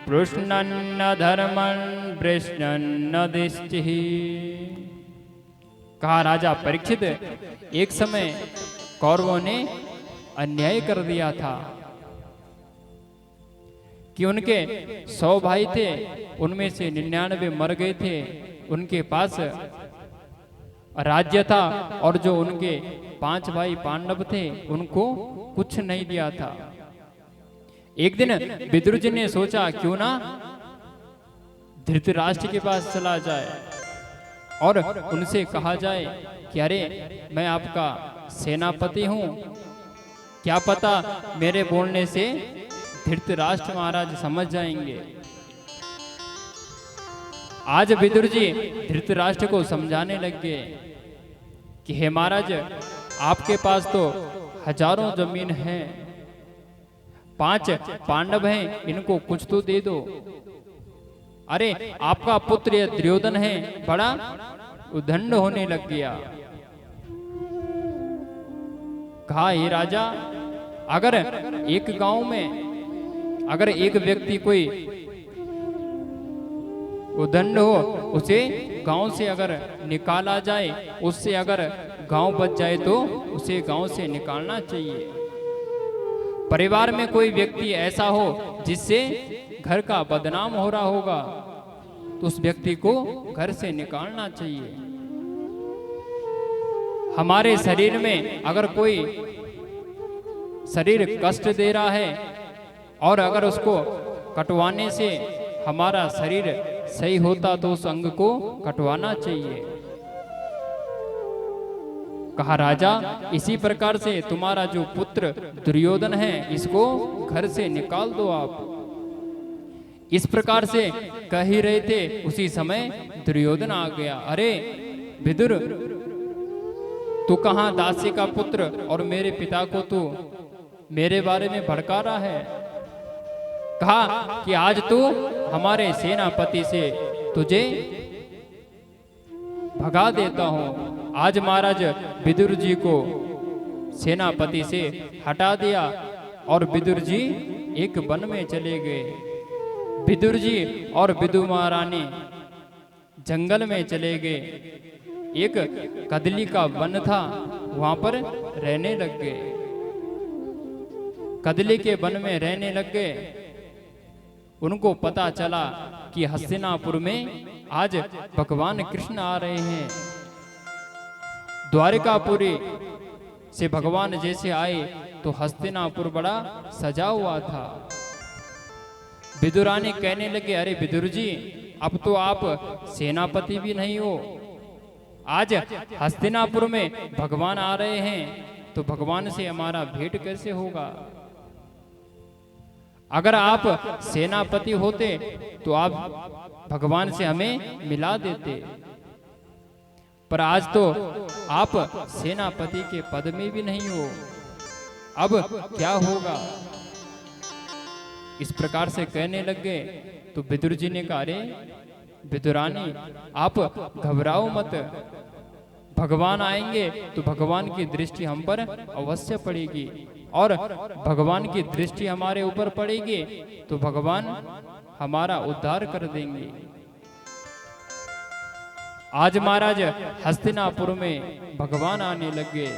पृष्णन्न धर्मन वृष्णन्न दिष्टिः। कहा राजा परीक्षित, एक समय कौरवों ने अन्याय कर दिया था कि उनके 100 भाई थे, उनमें से 99 मर गए थे, उनके पास राज्य था, और जो उनके 5 भाई पांडव थे उनको कुछ नहीं दिया था। एक दिन विदुर जी ने सोचा क्यों ना धृतराष्ट्र के पास चला जाए और उनसे कहा जाए कि अरे मैं आपका सेनापति हूं, क्या पता मेरे बोलने से धृतराष्ट्र महाराज समझ जाएंगे। आज विदुर जी धृतराष्ट्र को समझाने लग गए कि हे महाराज, आपके पास तो हजारों जमीन है, 5 पांडव हैं, इनको कुछ तो दे दो। अरे आपका पुत्र ये दुर्योधन है, बड़ा उद्दंड होने लग गया। कहा हे राजा, अगर एक गांव में अगर एक व्यक्ति कोई उद्दंड हो, उसे गांव से अगर निकाला जाए, उससे अगर गांव बच जाए तो उसे गांव से निकालना चाहिए। परिवार में कोई व्यक्ति ऐसा हो जिससे घर का बदनाम हो रहा होगा तो उस व्यक्ति को घर से निकालना चाहिए। हमारे शरीर में अगर कोई शरीर कष्ट दे रहा है और अगर उसको कटवाने से हमारा शरीर सही होता तो उस अंग को कटवाना चाहिए। कहा राजा, इसी प्रकार से तुम्हारा जो पुत्र दुर्योधन है इसको घर से निकाल दो आप। इस प्रकार से कह ही रहे थे, उसी समय दुर्योधन आ गया। अरे विदुर, तू कहां दासी का पुत्र और मेरे पिता को तू मेरे बारे में भड़का रहा है। कहा कि आज तू हमारे सेनापति से तुझे भगा देता हूं। आज महाराज विदुर जी को सेनापति से हटा दिया और विदुर जी एक वन में चले गए। विदुर जी और विदु महारानी जंगल में चले गए। एक कदली का वन था, वहां पर रहने लग गए। कदली के वन में रहने लग गए। उनको पता चला कि हस्तिनापुर में आज भगवान कृष्ण आ रहे हैं। द्वारिकापुरी से भगवान जैसे आए तो हस्तिनापुर बड़ा सजा हुआ था। विदुरानी कहने लगे, अरे विदुर जी, अब तो आप सेनापति भी नहीं हो। आज हस्तिनापुर में भगवान आ रहे हैं तो भगवान से हमारा भेंट कैसे होगा। अगर आप सेनापति होते तो आप भगवान से हमें मिला देते, पर आज तो आप सेनापति के पद में भी नहीं हो। अब क्या होगा। इस प्रकार से कहने लग गए तो विदुर जी ने कहा, अरे विदुरानी, आप घबराओ मत। भगवान आएंगे तो भगवान की दृष्टि हम पर अवश्य पड़ेगी, और भगवान की दृष्टि हमारे ऊपर पड़ेगी तो भगवान हमारा उद्धार कर देंगे। आज महाराज हस्तिनापुर में भगवान आने लग गए।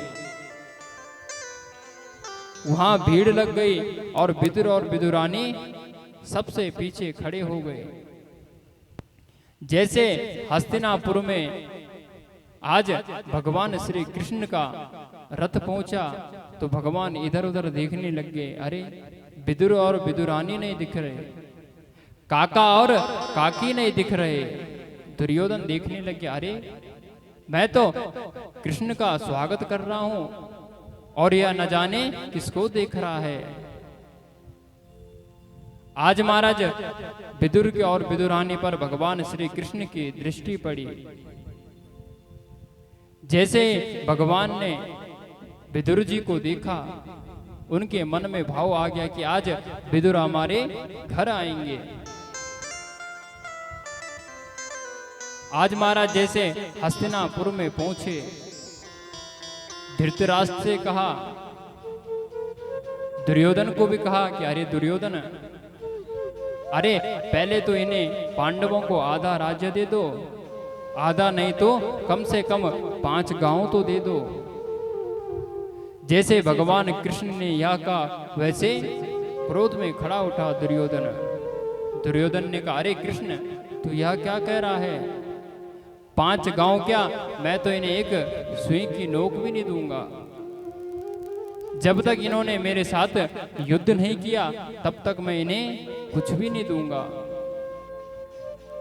वहां भीड़ लग गई और विदुर और विदुरानी सबसे पीछे खड़े हो गए। जैसे हस्तिनापुर में आज भगवान श्री कृष्ण का रथ पहुंचा तो भगवान इधर उधर देखने लग गए। अरे विदुर और विदुरानी नहीं दिख रहे, काका और काकी नहीं दिख रहे। दुर्योधन देखने लग गया, अरे मैं तो कृष्ण का स्वागत कर रहा हूं और यह न जाने किसको देख रहा है। आज महाराज विदुर के और विदुरानी पर भगवान श्री कृष्ण की दृष्टि पड़ी। जैसे भगवान ने विदुर जी को देखा, उनके मन में भाव आ गया कि आज विदुर हमारे घर आएंगे। आज महाराज जैसे हस्तिनापुर में पहुंचे, धृतराष्ट्र से कहा, दुर्योधन को भी कहा कि अरे दुर्योधन, अरे पहले तो इन्हें पांडवों को आधा राज्य दे दो, आधा नहीं तो कम से कम 5 गांव तो दे दो। जैसे भगवान कृष्ण ने यह कहा, वैसे क्रोध में खड़ा उठा दुर्योधन। दुर्योधन ने कहा, अरे कृष्ण तू यह क्या कह रहा है? 5 गांव क्या, मैं तो इन्हें एक सुई की नोक भी नहीं दूंगा। जब तक इन्होंने मेरे साथ युद्ध नहीं किया तब तक मैं इन्हें कुछ भी नहीं दूंगा।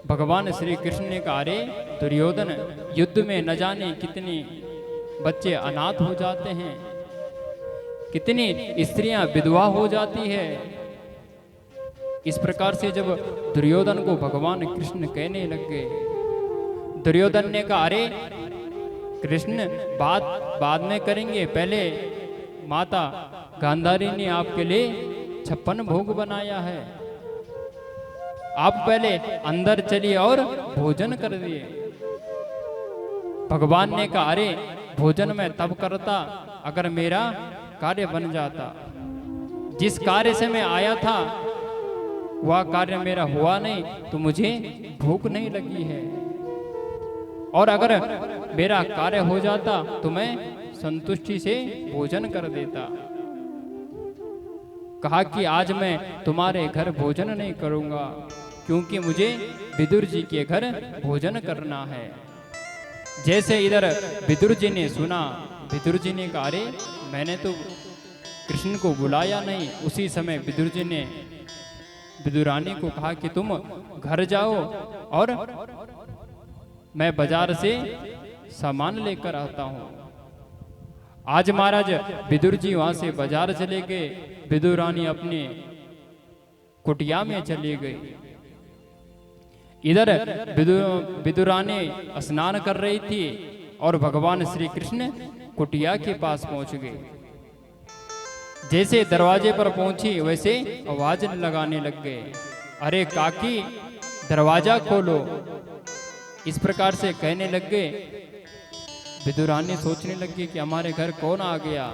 भगवान श्री कृष्ण ने कहा, अरे दुर्योधन, युद्ध में न जाने कितने बच्चे अनाथ हो जाते हैं, कितनी स्त्रियां विधवा हो जाती है। इस प्रकार से जब दुर्योधन को भगवान कृष्ण कहने लग गए, दुर्योधन ने कहा, अरे कृष्ण बात बाद में करेंगे, पहले माता गांधारी ने आपके लिए 56 भोग बनाया है, आप पहले अंदर चलिए और भोजन कर दिए। भगवान ने कहा, अरे भोजन मैं तब करता अगर मेरा कार्य बन जाता। जिस कार्य से मैं आया था वह कार्य मेरा हुआ नहीं तो मुझे भूख नहीं लगी है, और अगर मेरा कार्य हो जाता तो मैं संतुष्टि से भोजन कर देता। कहा कि आज मैं तुम्हारे घर भोजन नहीं करूंगा क्योंकि मुझे विदुर जी के घर भोजन करना है। जैसे इधर विदुर जी ने सुना, विदुर जी ने कहा, अरे मैंने तो कृष्ण को बुलाया नहीं। उसी समय विदुर जी ने विदुरानी को कहा कि तुम घर जाओ और मैं बाजार से सामान लेकर आता हूं। आज महाराज विदुर जी वहां से बाजार चले गए, विदुरानी अपने कुटिया में चली गई। इधर विदुरानी स्नान कर रही थी और भगवान श्री कृष्ण कुटिया के पास पहुंच गए। जैसे दरवाजे पर पहुंची वैसे आवाज लगाने लग गए, अरे काकी दरवाजा खोलो। इस प्रकार से कहने लग गए। विदुरानी सोचने लगी कि हमारे घर कौन आ गया,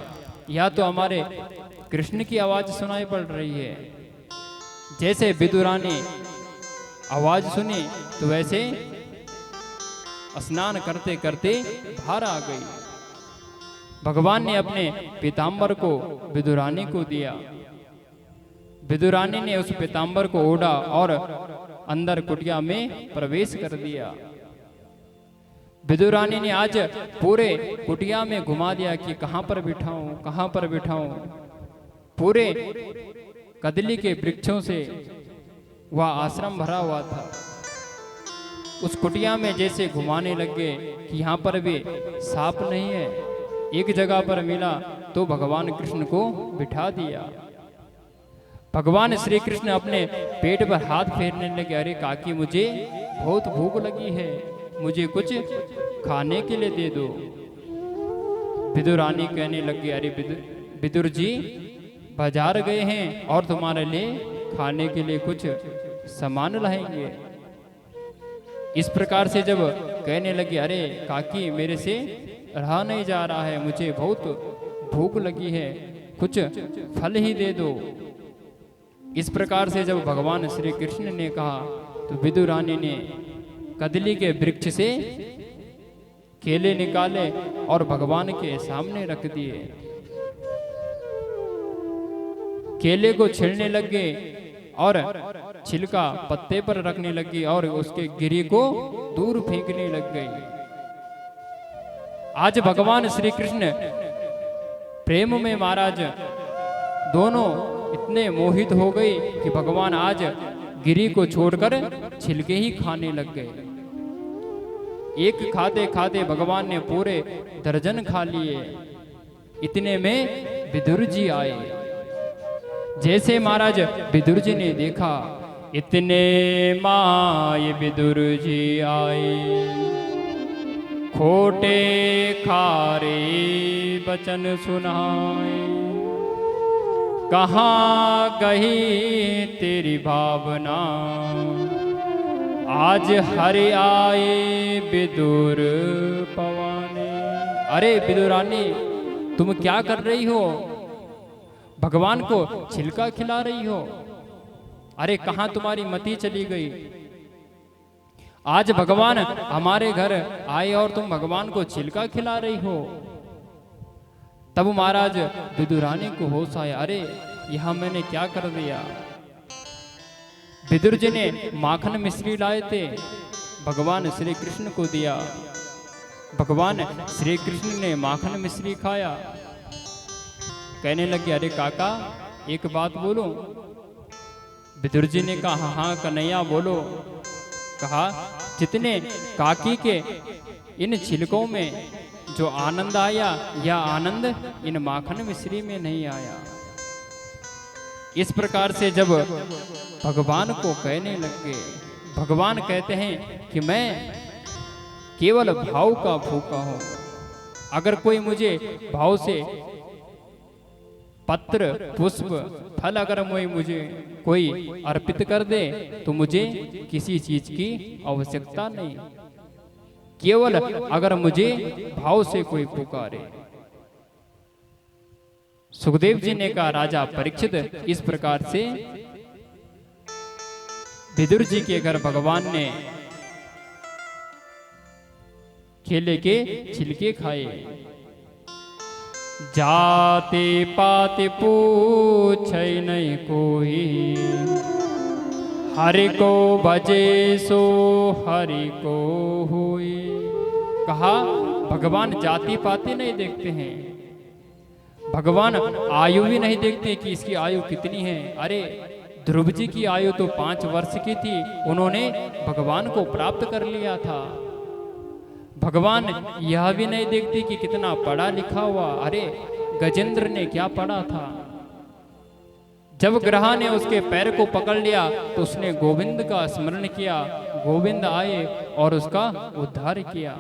या तो हमारे कृष्ण की आवाज सुनाई पड़ रही है। जैसे विदुरानी आवाज सुनी तो वैसे स्नान करते करते बाहर आ गई। भगवान ने अपने पीताम्बर को विदुरानी को दिया। विदुरानी ने उस पीताम्बर को ओढ़ा और अंदर कुटिया में प्रवेश कर दिया। विदुरानी ने आज पूरे कुटिया में घुमा दिया कि कहां पर बिठाऊं, कहां पर बिठाऊं। पूरे कदली के वृक्षों से वह आश्रम भरा हुआ था। उस कुटिया में जैसे घुमाने लग गए कि यहाँ पर भी सांप नहीं है। एक जगह पर मिला तो भगवान कृष्ण को बिठा दिया। भगवान श्री कृष्ण अपने पेट पर हाथ फेरने लगे, अरे काकी मुझे बहुत भूख लगी है, मुझे कुछ खाने के लिए दे दो। विदुरानी कहने लगी, अरे विदुर जी बाजार गए हैं और तुम्हारे लिए खाने के लिए कुछ सामान लाएंगे। इस प्रकार से जब कहने लगी, अरे काकी मेरे से रहा नहीं जा रहा है, मुझे बहुत भूख लगी है, कुछ फल ही दे दो। इस प्रकार से जब भगवान श्री कृष्ण ने कहा तो विदुरानी ने कदली के वृक्ष से केले निकाले और भगवान के सामने रख दिए। केले को छीलने लग गए और छिलका पत्ते पर रखने लगी और उसके गिरी को दूर फेंकने लग गई। आज भगवान श्री कृष्ण प्रेम में महाराज दोनों इतने मोहित हो गए कि भगवान आज गिरी को छोड़कर छिलके ही खाने लग गए। एक खाते खाते भगवान ने पूरे दर्जन खा लिए। इतने में विदुर जी आए। जैसे महाराज विदुर जी ने देखा, इतने माय विदुर जी आए, खोटे खारे बचन सुनाए, कहाँ गई तेरी भावना, आज हरि आए विदुर पवाने। अरे विदुरानी, तुम क्या कर रही हो? भगवान को छिलका खिला रही हो? अरे कहाँ तुम्हारी मति चली गई? आज भगवान हमारे घर आए और तुम भगवान को छिलका खिला रही हो। तब महाराज विदुरानी को होश आया, अरे यहां मैंने क्या कर दिया। विदुर जी ने माखन मिश्री लाए थे, भगवान श्री कृष्ण को दिया। भगवान श्री कृष्ण ने माखन मिश्री खाया। कहने लगे, अरे काका एक बात बोलो। विदुर जी ने कहा, हाँ कन्हैया बोलो। कहा, जितने काकी के इन छिलकों में जो आनंद आया, यह आनंद इन माखन मिश्री में नहीं आया। इस प्रकार से जब भगवान को कहने लगे, भगवान कहते हैं कि मैं केवल भाव का भूखा हूं। अगर कोई मुझे भाव से पत्र पुष्प फल अगर मुझे कोई अर्पित कर दे तो मुझे किसी चीज की आवश्यकता नहीं, केवल अगर मुझे भाव से कोई पुकारे। सुखदेव जी ने कहा, राजा परीक्षित इस प्रकार से विदुर जी के घर भगवान ने केले के छिलके खाए। जाते पाते पूछे नहीं कोई, हरि को भजे सो हरि को हुई। कहा, भगवान जाति पाति नहीं देखते हैं, भगवान आयु भी नहीं देखते कि इसकी आयु कितनी है। अरे ध्रुव जी की आयु तो 5 वर्ष की थी, उन्होंने भगवान को प्राप्त कर लिया था। भगवान यह भी नहीं देखते कि कितना पढ़ा लिखा हुआ। अरे गजेंद्र ने क्या पढ़ा था? जब ग्रह ने उसके पैर को पकड़ लिया तो उसने गोविंद का स्मरण किया, गोविंद आए और उसका उद्धार किया।